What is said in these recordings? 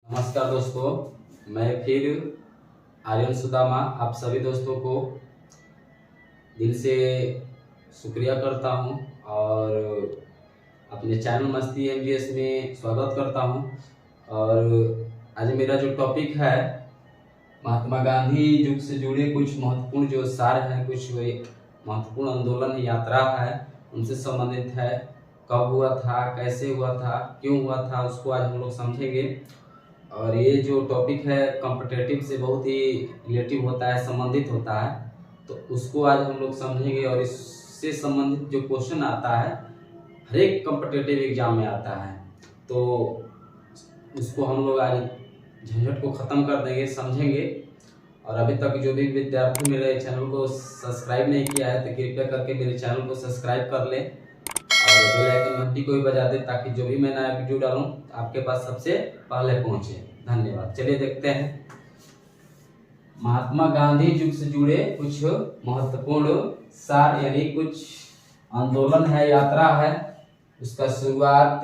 नमस्कार दोस्तों, मैं फिर आर्यन सुदामा आप सभी दोस्तों को दिल से शुक्रिया करता हूं और अपने चैनल मस्ती एमजीएस में स्वागत करता हूं। और आज मेरा जो टॉपिक है महात्मा गांधी युग से जुड़े कुछ महत्वपूर्ण जो सार हैं, कुछ महत्वपूर्ण आंदोलन यात्रा है, उनसे संबंधित है। कब हुआ था, कैसे हुआ था, क्यों हुआ था, उसको आज हम लोग समझेंगे। और ये जो टॉपिक है कॉम्पिटिटिव से बहुत ही रिलेटिव होता है, संबंधित होता है, तो उसको आज हम लोग समझेंगे। और इससे संबंधित जो क्वेश्चन आता है हर एक कॉम्पिटिटिव एग्जाम में आता है, तो उसको हम लोग आज झंझट को ख़त्म कर देंगे, समझेंगे। और अभी तक जो भी विद्यार्थी मेरे चैनल को सब्सक्राइब नहीं किया है तो कृपया करके मेरे चैनल को सब्सक्राइब कर ले और बेल आइकन घंटी को भी बजा दे, ताकि जो भी मैं नया वीडियो डालूं आपके पास सबसे पहले पहुंचे। धन्यवाद। चलिए देखते हैं महात्मा गांधी युग से जुड़े कुछ महत्वपूर्ण सार, यानी कुछ आंदोलन है, यात्रा है, उसका शुरुआत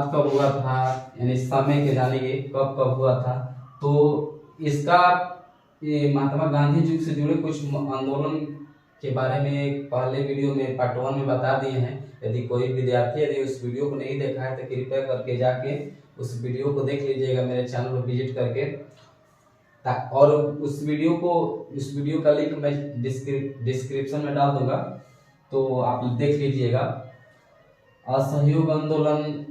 कब हुआ था, यानी समय के जानेंगे कब कब हुआ था। तो इसका ये महात्मा गांधी युग से जुड़े कुछ आंदोलन के बारे में पहले वीडियो में पार्ट 1 में बता दिए हैं। यदि कोई विद्यार्थी यदि उस वीडियो को नहीं देखा है तो कृपया करके जाके उस वीडियो को देख लीजिएगा, मेरे चैनल पर विजिट करके। और उस वीडियो का लिंक मैं डिस्क्रिप्शन में डाल दूंगा, तो आप देख लीजिएगा। असहयोग आंदोलन,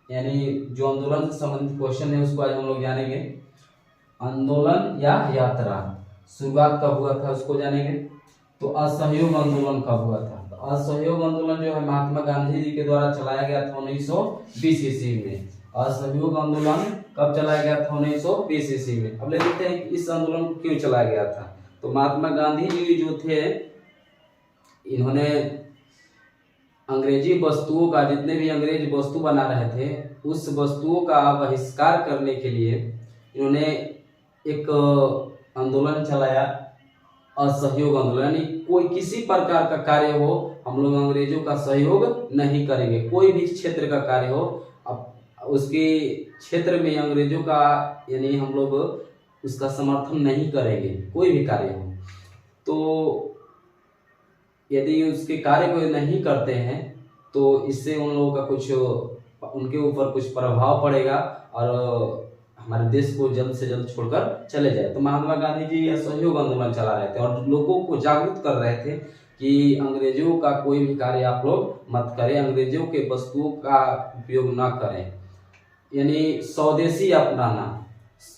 यानी जो आंदोलन से संबंधित क्वेश्चन है उसको आज हम लोग जानेंगे। आंदोलन या यात्रा, शुरुआत कब हुआ था उसको जानेंगे। तो असहयोग आंदोलन कब हुआ था? तो असहयोग आंदोलन जो है महात्मा गांधी जी के द्वारा चलाया गया था 1920 ईस्वी में। असहयोग आंदोलन कब चलाया गया था? 1920 ईस्वी में। अब ले लेते हैं कि इस आंदोलन को क्यों चलाया गया था। तो महात्मा गांधी जी जो थे, इन्होंने अंग्रेजी वस्तुओं का, जितने भी अंग्रेज वस्तु बना रहे थे, उस वस्तुओं का बहिष्कार करने के लिए इन्होंने एक आंदोलन चलाया, असहयोग आंदोलन। यानी कोई किसी प्रकार का कार्य हो, हम लोग अंग्रेजों का सहयोग नहीं करेंगे। कोई भी क्षेत्र का कार्य हो, अब उसके क्षेत्र में अंग्रेजों का, यानी हम लोग उसका समर्थन नहीं करेंगे, कोई भी कार्य हो। तो यदि उसके कार्य को नहीं करते हैं तो इससे उन लोगों का कुछ, उनके ऊपर कुछ प्रभाव पड़ेगा और हमारे देश को जल्द से जल्द छोड़कर चले जाए। तो महात्मा गांधी जी असहयोग आंदोलन चला रहे थे और लोगों को जागरूक कर रहे थे कि अंग्रेजों का कोई भी कार्य आप लोग मत करें, अंग्रेजों के वस्तुओं का उपयोग ना करें, यानी स्वदेशी अपनाना।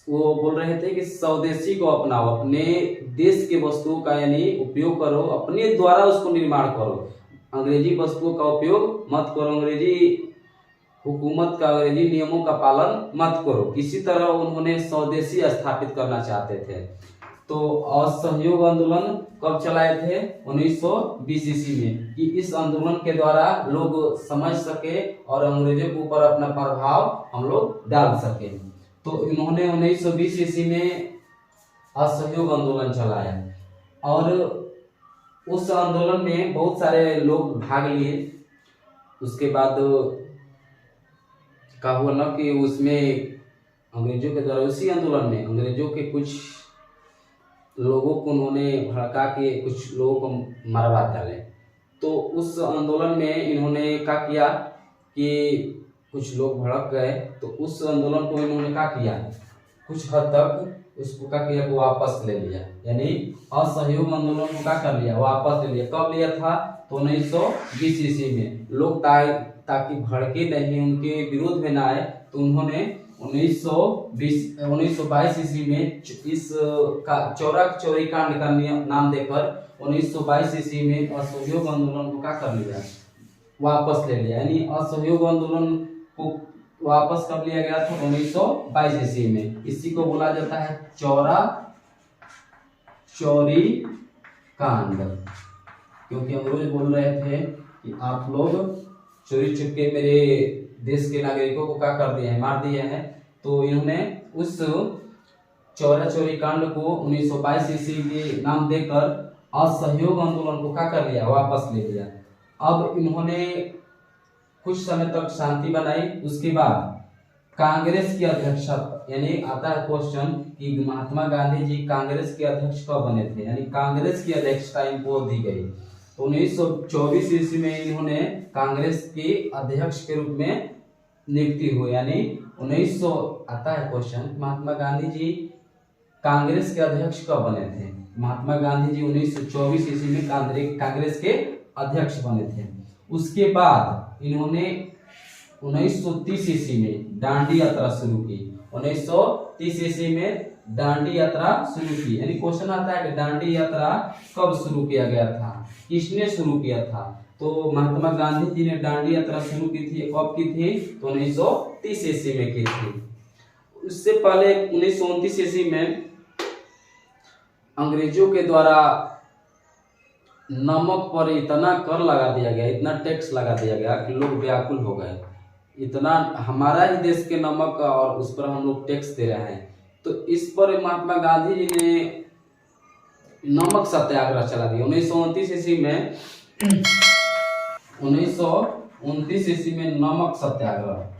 वो बोल रहे थे कि स्वदेशी को अपनाओ, अपने देश के वस्तुओं का यानी उपयोग करो, अपने द्वारा उसको निर्माण करो, अंग्रेजी वस्तुओं का उपयोग मत करो, अंग्रेजी हुकूमत का, अंग्रेजी नियमों का पालन मत करो। किसी तरह उन्होंने स्वदेशी स्थापित करना चाहते थे। तो असहयोग आंदोलन कब चलाए थे? 1920 ईस्वी में, कि इस आंदोलन के द्वारा लोग समझ सके और अंग्रेजों के ऊपर अपना प्रभाव हम लोग डाल सके। तो इन्होंने 1920 ईस्वी में असहयोग आंदोलन चलाया और उस आंदोलन में बहुत सारे लोग भाग लिए। उसके बाद क्या हुआ ना कि उसमें अंग्रेजों के द्वारा, उसी आंदोलन में अंग्रेजों के कुछ लोगों को उन्होंने भड़का के कुछ लोगों को मरवा डाले। तो उस आंदोलन में इन्होंने क्या किया कि कुछ लोग भड़क गए, तो उस आंदोलन को इन्होंने क्या किया, कुछ हद तक उसको क्या किया, वो वापस ले लिया, यानी असहयोग आंदोलन को क्या कर लिया, वापस ले लिया। कब लिया था? तो 1920 ईस्वी में। लोग ताकि भड़के नहीं, उनके विरोध में ना आए, तो उन्होंने 1922 ईस्वी में इस का चौरी कांड का नाम देकर 1922 ईस्वी में असहयोग आंदोलन को क्या कर लिया, वापस ले लिया। यानी असहयोग आंदोलन को वापस कब लिया गया था? 1922 ईस्वी में। इसी को बोला जाता है चौरी कांड, क्योंकि अंग्रेज बोल रहे थे कि आप लोग चोरी छुपके मेरे देश के नागरिकों को क्या कर दिए हैं, मार दिए हैं। तो इन्होंने उस चौरी कांड को 1922 ईस्वी के नाम देकर असहयोग आंदोलन को क्या कर लिया, वापस ले लिया। अब इन्होंने कुछ समय तक शांति बनाई। उसके बाद कांग्रेस की अध्यक्षता, यानी आता है क्वेश्चन कि महात्मा गांधी जी कांग्रेस के अध्यक्ष कब बने थे, यानी कांग्रेस की अध्यक्षता इनको दी गई। तो 1924 ईस्वी में इन्होंने कांग्रेस के अध्यक्ष के रूप में नियुक्ति हुई, यानी 1900 आता है क्वेश्चन महात्मा गांधी जी कांग्रेस के अध्यक्ष कब बने थे। महात्मा गांधी जी 1924 ईस्वी में कांग्रेस के अध्यक्ष बने थे। उसके बाद इन्होंने 1930 ईस्वी में दांडी यात्रा शुरू की। 1930 ईस्वी में दांडी यात्रा शुरू की, यानी क्वेश्चन आता है कि दांडी यात्रा कब शुरू किया गया था, किसने शुरू किया था। तो महात्मा गांधी जी ने दांडी यात्रा शुरू की थी, कब की थी, तो 1930 ईस्वी में की थी। उससे पहले 1929 ईस्वी में अंग्रेजों के द्वारा नमक पर इतना कर लगा दिया गया, इतना टैक्स लगा दिया गया कि लोग व्याकुल हो गए। इतना हमारा ही देश के नमक और उस पर हम लोग टैक्स दे रहे हैं। तो इस पर महात्मा गांधी जी ने नमक सत्याग्रह चला दिया। 1929 ईस्वी में 1929 ईस्वी में नमक सत्याग्रह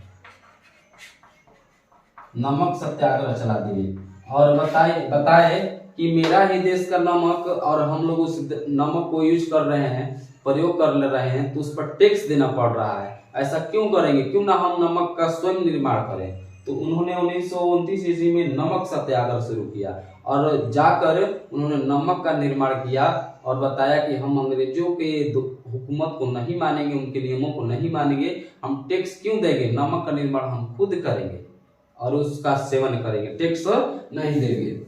चला दिए और बताए कि मेरा ही देश का नमक और हम लोग उस नमक को यूज कर रहे हैं, प्रयोग कर ले रहे हैं, तो उस पर टैक्स देना पड़ रहा है। ऐसा क्यों करेंगे, क्यों ना हम नमक का स्वयं निर्माण करें। तो उन्होंने 1929 ईस्वी में नमक सत्याग्रह शुरू किया और जाकर उन्होंने नमक का निर्माण किया और बताया कि हम अंग्रेजों के हुकूमत को नहीं मानेंगे, उनके नियमों को नहीं मानेंगे, हम टैक्स क्यों देंगे, नमक का निर्माण हम खुद करेंगे और उसका सेवन करेंगे, टैक्स नहीं देंगे।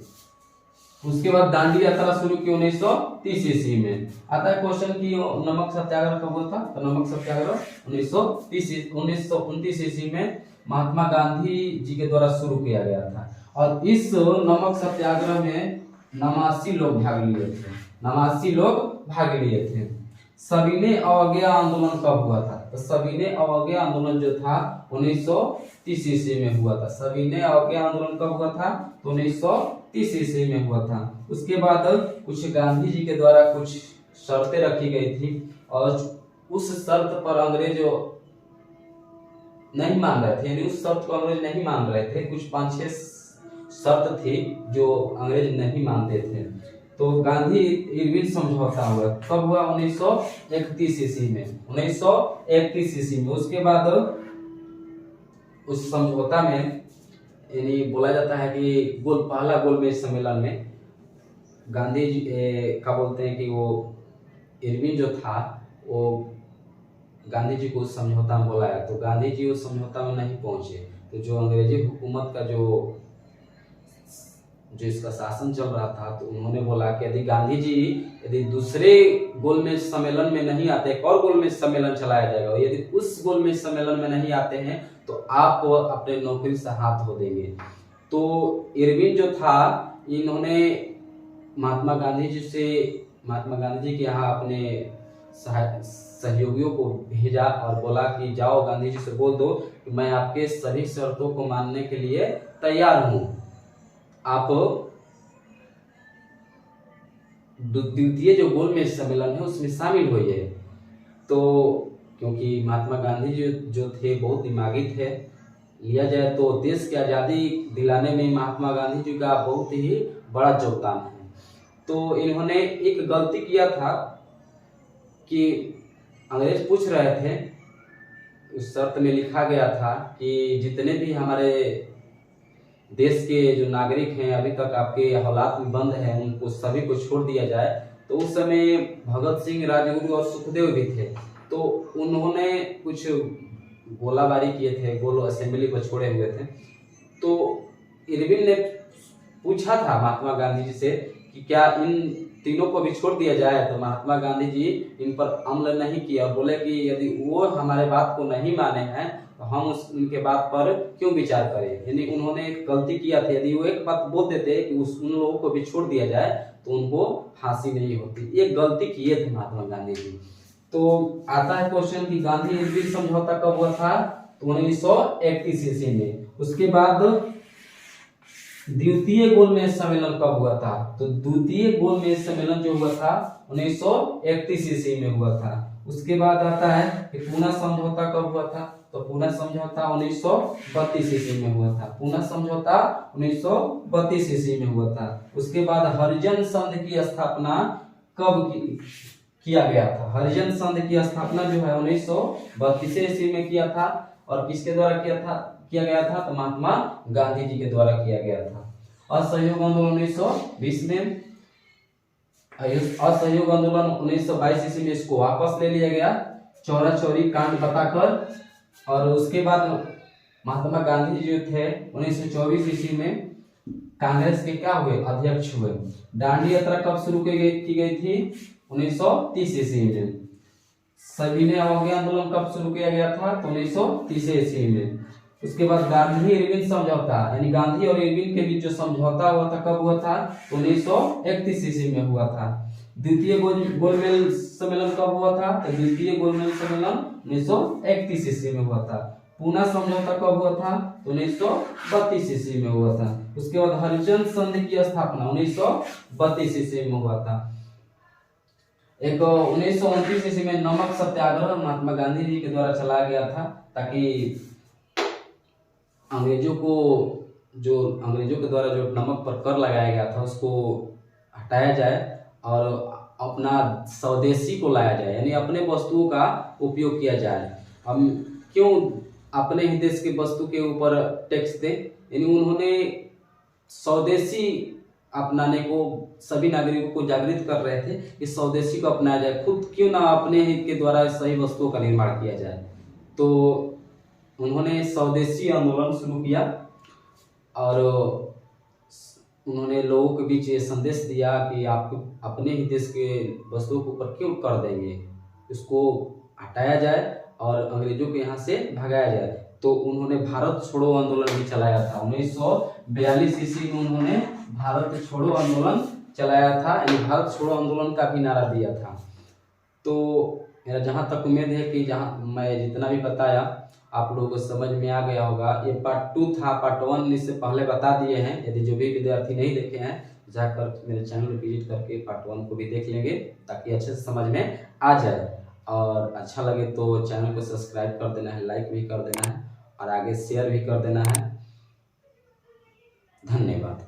उसके बाद दांडी यात्रा शुरू की 1930 ईस्वी में। आता है क्वेश्चन कि नमक सत्याग्रह कब हुआ था, तो नमक सत्याग्रह 1929 ईस्वी में महात्मा गांधी जी के द्वारा शुरू किया गया था और इस नमक सत्याग्रह में 89 लोग भाग लिए थे। सविनय अवज्ञा आंदोलन कब हुआ था, तो सविनय अवज्ञा आंदोलन जो था 1930 ईस्वी में हुआ था। सविनय अवज्ञा आंदोलन कब हुआ था, तो 1930 ईस्वी में हुआ था। उसके बाद कुछ गांधी जी के द्वारा कुछ शर्तें रखी गई थी और उस शर्त पर अंग्रेज नहीं मान रहे थे, यानी उस शर्त को अंग्रेज नहीं मान रहे थे। कुछ 5-6 शर्त थी जो अंग्रेज नहीं मानते थे। तो गांधी इरविन समझौता हुआ, कब हुआ, 1931 ईस्वी में। 1931 ईस्वी में उसके बाद उस समझौता में यानी बोला जाता है कि पहला गोलमेज सम्मेलन में गांधी जी का बोलते हैं कि वो इरविन जो था वो गांधी जी को उस समझौता में बुलाया, तो गांधी जी उस समझौता में नहीं पहुंचे। तो जो अंग्रेजी हुकूमत का जो इसका शासन चल रहा था, तो उन्होंने बोला कि यदि गांधी जी यदि दूसरे गोलमेज सम्मेलन में नहीं आते, एक और गोलमेज सम्मेलन चलाया जाएगा, और यदि उस गोलमेज सम्मेलन में नहीं आते हैं तो आप अपने नौकरी से हाथ धो देंगे। तो इरविन जो था, इन्होंने महात्मा गांधी जी के यहाँ अपने सहयोगियों को भेजा और बोला कि जाओ गांधी जी से बोल दो कि मैं आपके सभी शर्तों को मानने के लिए तैयार हूं, आप द्वितीय जो गोलमेज सम्मेलन है उसमें शामिल होइए। तो क्योंकि महात्मा गांधी जी जो थे बहुत दिमागी थे, लिया जाए तो देश की आज़ादी दिलाने में महात्मा गांधी जी का बहुत ही बड़ा योगदान है। तो इन्होंने एक गलती किया था कि अंग्रेज पूछ रहे थे, उस शर्त में लिखा गया था कि जितने भी हमारे देश के जो नागरिक हैं अभी तक आपके हवालात में बंद हैं, उनको सभी को छोड़ दिया जाए। तो उस समय भगत सिंह, राजगुरु और सुखदेव भी थे, तो उन्होंने कुछ गोलाबारी किए थे, गोलो असेंबली को छोड़े हुए थे। तो इरविन ने पूछा था महात्मा गांधी जी से कि क्या इन तीनों को भी छोड़ दिया जाए, तो महात्मा गांधी जी इन पर अमल नहीं किया, बोले कि यदि वो हमारे बात को नहीं माने हैं तो हम उनके बात पर क्यों विचार करें। यानी उन्होंने एक गलती किया था, यदि वो एक बात बोल देते कि उन लोगों को भी छोड़ दिया जाए तो उनको फांसी नहीं होती, ये गलती किए थे महात्मा गांधी जी। तो आता है क्वेश्चन कि गांधी इरविन समझौता कब हुआ था, तो 1931 ईस्वी में। उसके बाद द्वितीय गोलमेज सम्मेलन कब हुआ था, तो द्वितीय गोलमेज सम्मेलन जो हुआ था 1931 ईस्वी में हुआ था। उसके बाद आता है कि पूना समझौता कब हुआ था, तो तो पूना समझौता 1932 ईस्वी में हुआ था। पूना समझौता 1932 ईस्वी में हुआ था। उसके बाद हरिजन संघ की स्थापना कब किया गया था? हरिजन संघ की स्थापना जो है 1932 ईस्वी में किया था। और किसके द्वारा किया गया था? तो महात्मा गांधी जी के द्वारा किया गया था। असहयोग आंदोलन 1920 में, असहयोग आंदोलन 1922 ईस्वी में इसको वापस ले लिया गया चौरा चौरी कांड बताकर। और उसके बाद महात्मा गांधी जी जो थे 1924 ईस्वी में कांग्रेस के क्या हुए? अध्यक्ष हुए। दांडी यात्रा कब शुरू की गई थी? 1930 ईस्वी में। सविनय अवज्ञा आंदोलन कब शुरू किया गया था? तो 1930 ईस्वी में। उसके बाद गांधी इरविन समझौता, यानी गांधी और इरविन के बीच जो समझौता हुआ था कब हुआ था? 1931 ईस्वी में हुआ था। द्वितीय गोलमेज सम्मेलन कब हुआ था? तो द्वितीय गोलमेज सम्मेलन 1931 ईस्वी में हुआ था। पूना समझौता कब हुआ था? तो 1932 ईस्वी में हुआ था। उसके बाद हरिजन संघ की स्थापना 1932 ईस्वी में हुआ था। एक 1929 ईस्वी में नमक सत्याग्रह महात्मा गांधी जी के द्वारा चलाया गया था, ताकि अंग्रेजों के द्वारा जो नमक पर कर लगाया गया था उसको हटाया जाए और अपना स्वदेशी को लाया जाए, यानी अपने वस्तुओं का उपयोग किया जाए। हम क्यों अपने ही देश के वस्तु के ऊपर टैक्स दें? यानी उन्होंने स्वदेशी अपनाने को सभी नागरिकों को जागृत कर रहे थे कि स्वदेशी को अपनाया जाए, खुद क्यों ना अपने ही के द्वारा सही वस्तुओं का निर्माण किया जाए। तो उन्होंने स्वदेशी आंदोलन शुरू किया और उन्होंने लोगों के बीच ये संदेश दिया कि आप अपने ही देश के वस्तुओं के ऊपर क्यों कर देंगे, इसको हटाया जाए और अंग्रेजों के यहाँ से भगाया जाए। तो उन्होंने भारत छोड़ो आंदोलन भी चलाया था। 1942 ईस्वी में उन्होंने भारत छोड़ो आंदोलन चलाया था, यानी भारत छोड़ो आंदोलन का भी नारा दिया था। तो मेरा जहाँ तक उम्मीद है कि जहाँ मैं जितना भी बताया आप लोगों को समझ में आ गया होगा। ये पार्ट 2 था, पार्ट 1 इससे पहले बता दिए हैं। यदि जो भी विद्यार्थी नहीं देखे हैं जाकर मेरे चैनल पर विजिट करके पार्ट 1 को भी देख लेंगे, ताकि अच्छे से समझ में आ जाए। और अच्छा लगे तो चैनल को सब्सक्राइब कर देना है, लाइक भी कर देना है और आगे शेयर भी कर देना है। धन्यवाद।